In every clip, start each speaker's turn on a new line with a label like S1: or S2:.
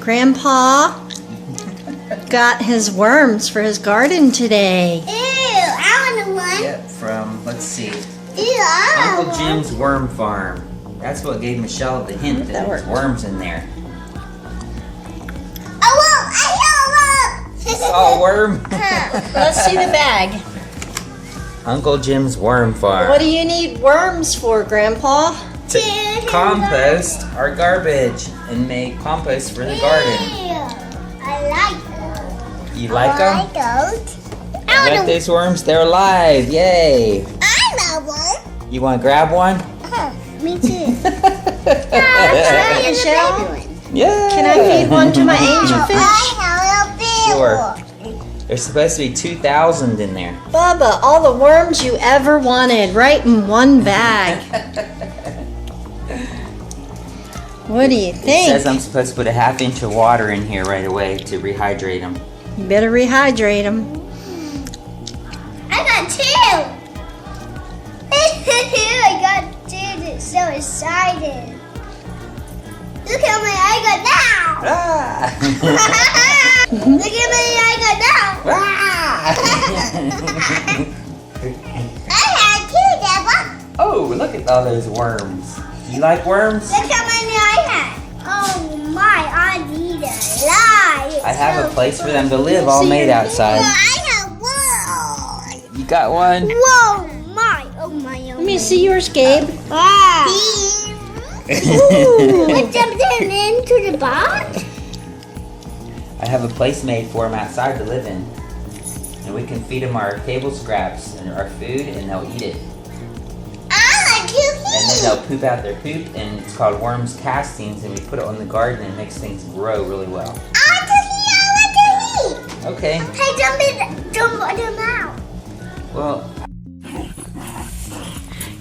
S1: Grandpa got his worms for his garden today.
S2: Ew, I want one.
S3: Yep, from, let's see,
S2: Ew, I
S3: Uncle
S2: want
S3: Jim's Worm Farm. That's what gave Michelle the hint that there's worms in there.
S2: I
S3: Saw a worm?
S1: Let's see the bag.
S3: Uncle Jim's Worm Farm.
S1: What do you need worms for, Grandpa?
S3: To compost our garbage and make compost for the garden.
S2: I like those.
S3: You like them?
S2: I like those.
S3: You like those worms? They're alive. Yay.
S2: I love one.
S3: You want to grab one?
S2: Me too.
S1: Michelle?
S3: Yeah.
S1: Can I feed one to my angelfish?
S2: I have a big
S3: Sure.
S2: one.
S3: There's supposed to be 2,000 in there.
S1: Bubba, all the worms you ever wanted, right in one bag. What do you
S3: It
S1: think?
S3: says I'm supposed to put a ½ inch of water in here right away to rehydrate them.
S1: You better rehydrate them.
S2: I got two. I got two. So excited. Look how many I got now.
S3: Ah!
S2: Look how many I got now. I had two, Deborah.
S3: Oh, look at all those worms. You like worms?
S2: Look how many I had. Oh my, I need a lot.
S3: I have a place for them to live all made outside.
S2: I have one.
S3: You got one?
S2: Whoa, my. Oh my. Oh
S1: Let me see yours, Gabe.
S2: Wow. Let's jump them into the box.
S3: I have a place made for them outside to live in. And we can feed them our table scraps and our food and they'll eat it.
S2: I like to
S3: And then they'll poop out their poop and it's called worms castings and we put it on the garden and it makes things grow really well.
S2: I like to eat.
S3: Okay.
S2: Hey, jump them out.
S3: Well,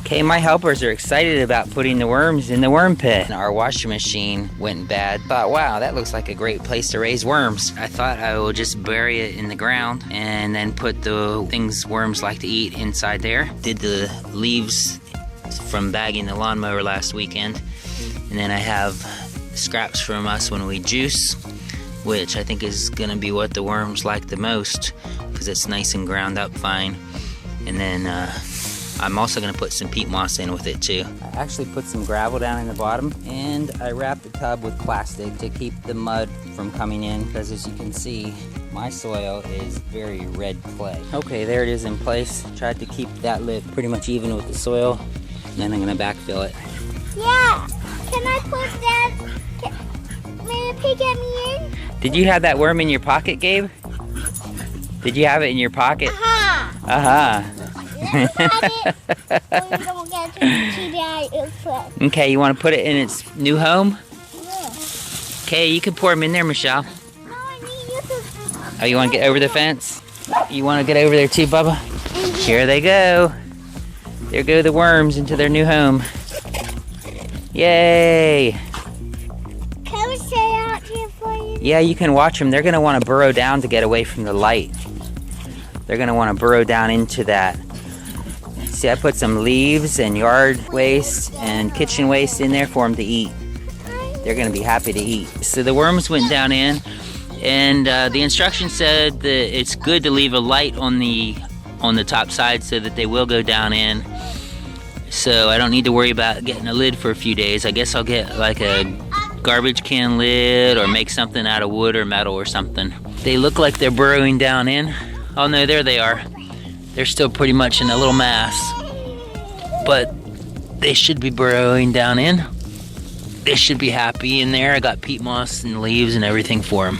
S3: okay, my helpers are excited about putting the worms in the worm pit. Our washing machine went bad. Thought, wow, that looks like a great place to raise worms. I thought I would just bury it in the ground and then put the things worms like to eat inside there. Did the leaves from bagging the lawnmower last weekend. And then I have scraps from us when we juice, which I think is gonna be what the worms like the most because it's nice and ground up fine. And then I'm also going to put some peat moss in with it too. I actually put some gravel down in the bottom and I wrapped the tub with plastic to keep the mud from coming in because as you can see, my soil is very red clay. Okay, there it is in place. Tried to keep that lip pretty much even with the soil. And then I'm going to backfill it.
S2: Yeah. Can I put that? May the pig get me in?
S3: Did you have that worm in your pocket, Gabe? Did you have it in your pocket? Uh-huh. Okay, you want to put it in its new home? Okay, you can pour them in there, Michelle. Oh, you want to get over the fence? You want to get over there too, Bubba? Here they go. There go the worms into their new home. Yay!
S2: Can we stay out here for you?
S3: Yeah, you can watch them. They're going to want to burrow down to get away from the light. They're going to want to burrow down into that. See, I put some leaves and yard waste and kitchen waste in there for them to eat. They're going to be happy to eat. So the worms went down in, and the instructions said that it's good to leave a light on the top side so that they will go down in. So I don't need to worry about getting a lid for a few days. I guess I'll get like a garbage can lid or make something out of wood or metal or something. They look like they're burrowing down in. Oh no, there they are. They're still pretty much in a little mass, but they should be burrowing down in. They should be happy in there. I got peat moss and leaves and everything for them.